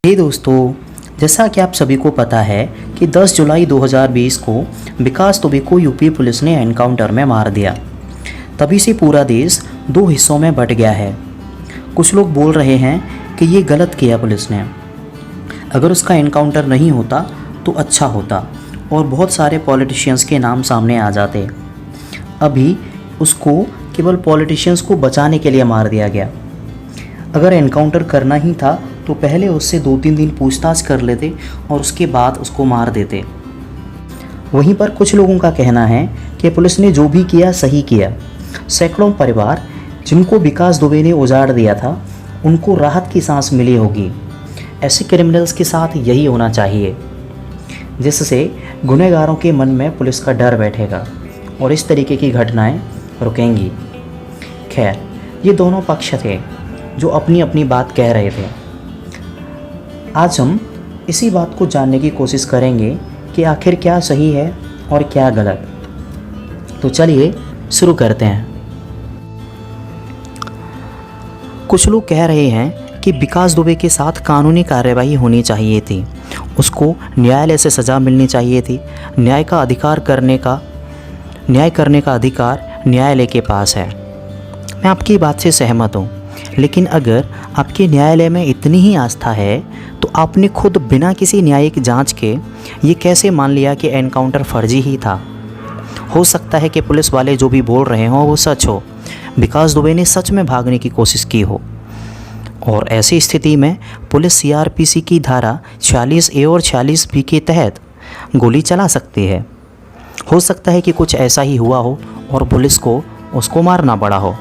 हे दोस्तों, जैसा कि आप सभी को पता है कि 10 जुलाई 2020 को विकास दुबे को यूपी पुलिस ने एनकाउंटर में मार दिया। तभी से पूरा देश दो हिस्सों में बंट गया है। कुछ लोग बोल रहे हैं कि ये गलत किया पुलिस ने, अगर उसका एनकाउंटर नहीं होता तो अच्छा होता और बहुत सारे पॉलिटिशियंस के नाम सामने आ जाते। अभी उसको केवल पॉलिटिशियंस को बचाने के लिए मार दिया गया। अगर एनकाउंटर करना ही था तो पहले उससे 2-3 दिन पूछताछ कर लेते और उसके बाद उसको मार देते। वहीं पर कुछ लोगों का कहना है कि पुलिस ने जो भी किया सही किया। सैकड़ों परिवार जिनको विकास दुबे ने उजाड़ दिया था उनको राहत की सांस मिली होगी। ऐसे क्रिमिनल्स के साथ यही होना चाहिए, जिससे गुनहगारों के मन में पुलिस का डर बैठेगा और इस तरीके की घटनाएं रुकेंगी। खैर, ये दोनों पक्ष थे जो अपनी अपनी बात कह रहे थे। आज हम इसी बात को जानने की कोशिश करेंगे कि आखिर क्या सही है और क्या गलत। तो चलिए शुरू करते हैं। कुछ लोग कह रहे हैं कि विकास दुबे के साथ कानूनी कार्यवाही होनी चाहिए थी, उसको न्यायालय से सज़ा मिलनी चाहिए थी। न्याय करने का अधिकार न्यायालय के पास है। मैं आपकी बात से सहमत हूँ, लेकिन अगर आपके न्यायालय में इतनी ही आस्था है तो आपने खुद बिना किसी न्यायिक जांच के ये कैसे मान लिया कि एनकाउंटर फर्जी ही था। हो सकता है कि पुलिस वाले जो भी बोल रहे हों वो सच हो, विकास दुबे ने सच में भागने की कोशिश की हो, और ऐसी स्थिति में पुलिस सीआरपीसी की धारा 46A और 46B के तहत गोली चला सकती है। हो सकता है कि कुछ ऐसा ही हुआ हो और पुलिस को उसको मारना पड़ा हो।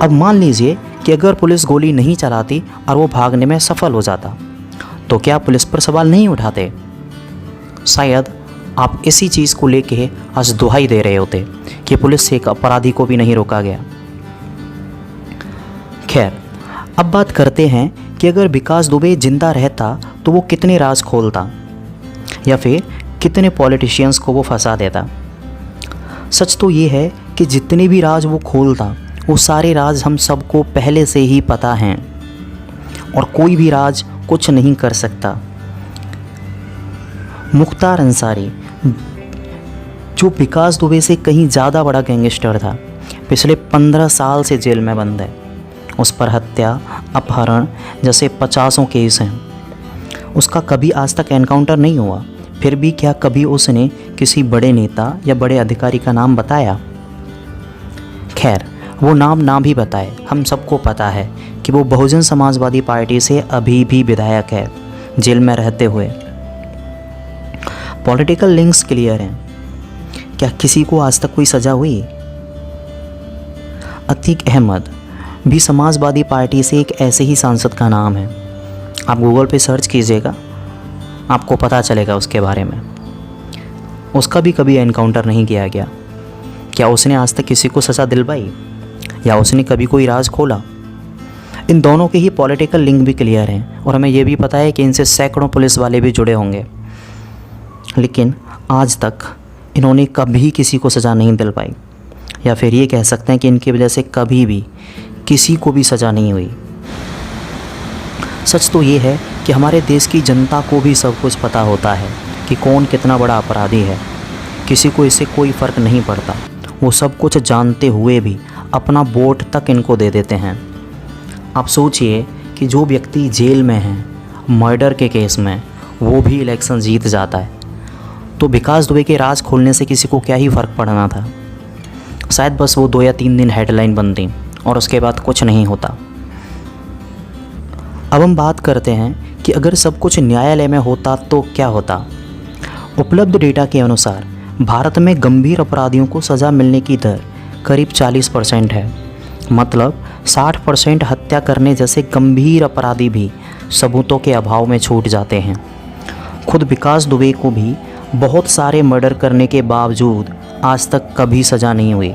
अब मान लीजिए कि अगर पुलिस गोली नहीं चलाती और वो भागने में सफल हो जाता, तो क्या पुलिस पर सवाल नहीं उठाते? शायद आप इसी चीज़ को लेके आज दुहाई दे रहे होते कि पुलिस से एक अपराधी को भी नहीं रोका गया। खैर, अब बात करते हैं कि अगर विकास दुबे जिंदा रहता तो वो कितने राज खोलता या फिर कितने पॉलिटिशियंस को वो फंसा देता। सच तो ये है कि जितने भी राज वो खोलता वो सारे राज हम सबको पहले से ही पता हैं और कोई भी राज कुछ नहीं कर सकता। मुख्तार अंसारी, जो विकास दुबे से कहीं ज़्यादा बड़ा गैंगस्टर था, पिछले 15 साल से जेल में बंद है। उस पर हत्या, अपहरण जैसे 50 केस हैं। उसका कभी आज तक एनकाउंटर नहीं हुआ, फिर भी क्या कभी उसने किसी बड़े नेता या बड़े अधिकारी का नाम बताया? खैर, वो नाम ना भी बताए, हम सबको पता है कि वो बहुजन समाजवादी पार्टी से अभी भी विधायक है, जेल में रहते हुए। पॉलिटिकल लिंक्स क्लियर हैं। क्या किसी को आज तक कोई सज़ा हुई? अतीक अहमद भी समाजवादी पार्टी से एक ऐसे ही सांसद का नाम है। आप गूगल पे सर्च कीजिएगा, आपको पता चलेगा उसके बारे में। उसका भी कभी एनकाउंटर नहीं किया गया। क्या उसने आज तक किसी को सज़ा दिलवाई या उसने कभी कोई राज खोला? इन दोनों के ही पॉलिटिकल लिंक भी क्लियर हैं और हमें ये भी पता है कि इनसे सैकड़ों पुलिस वाले भी जुड़े होंगे, लेकिन आज तक इन्होंने कभी किसी को सज़ा नहीं दिलवाई, या फिर ये कह सकते हैं कि इनकी वजह से कभी भी किसी को भी सज़ा नहीं हुई। सच तो ये है कि हमारे देश की जनता को भी सब कुछ पता होता है कि कौन कितना बड़ा अपराधी है। किसी को इससे कोई फ़र्क नहीं पड़ता। वो सब कुछ जानते हुए भी अपना वोट तक इनको दे देते हैं। आप सोचिए कि जो व्यक्ति जेल में है मर्डर के केस में, वो भी इलेक्शन जीत जाता है, तो विकास दुबे के राज खोलने से किसी को क्या ही फ़र्क पड़ना था? शायद बस वो 2 या 3 दिन हेडलाइन बनती और उसके बाद कुछ नहीं होता। अब हम बात करते हैं कि अगर सब कुछ न्यायालय में होता तो क्या होता। उपलब्ध डेटा के अनुसार भारत में गंभीर अपराधियों को सज़ा मिलने की दर करीब 40% है। मतलब 60% हत्या करने जैसे गंभीर अपराधी भी सबूतों के अभाव में छूट जाते हैं। खुद विकास दुबे को भी बहुत सारे मर्डर करने के बावजूद आज तक कभी सज़ा नहीं हुई।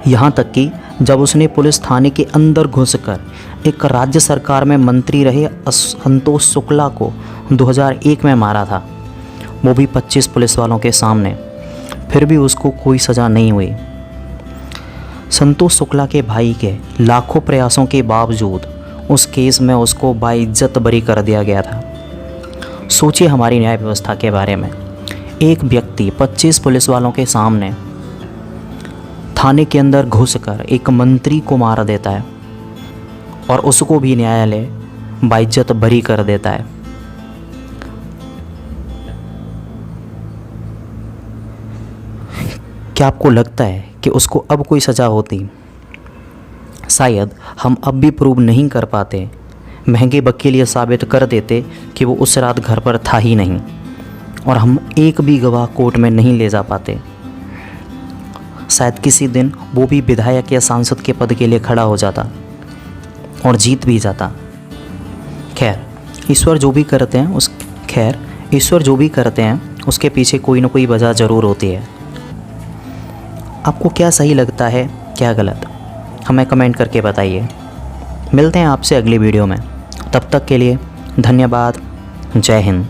यहाँ तक कि जब उसने पुलिस थाने के अंदर घुसकर एक राज्य सरकार में मंत्री रहे संतोष शुक्ला को 2001 में मारा था, वो भी 25 पुलिस वालों के सामने, फिर भी उसको कोई सज़ा नहीं हुई। संतोष शुक्ला के भाई के लाखों प्रयासों के बावजूद उस केस में उसको बाइज्जत बरी कर दिया गया था। सोचिए हमारी न्याय व्यवस्था के बारे में। एक व्यक्ति 25 पुलिस वालों के सामने थाने के अंदर घुसकर एक मंत्री को मार देता है और उसको भी न्यायालय बाइज्जत बरी कर देता है। क्या आपको लगता है कि उसको अब कोई सज़ा होती? शायद हम अब भी प्रूव नहीं कर पाते, महंगे वकील ये साबित कर देते कि वो उस रात घर पर था ही नहीं, और हम एक भी गवाह कोर्ट में नहीं ले जा पाते। शायद किसी दिन वो भी विधायक या सांसद के पद के लिए खड़ा हो जाता और जीत भी जाता। खैर, ईश्वर जो भी करते हैं उसके पीछे कोई ना कोई वजह ज़रूर होती है। आपको क्या सही लगता है, क्या गलत, हमें कमेंट करके बताइए। मिलते हैं आपसे अगली वीडियो में। तब तक के लिए धन्यवाद। जय हिंद।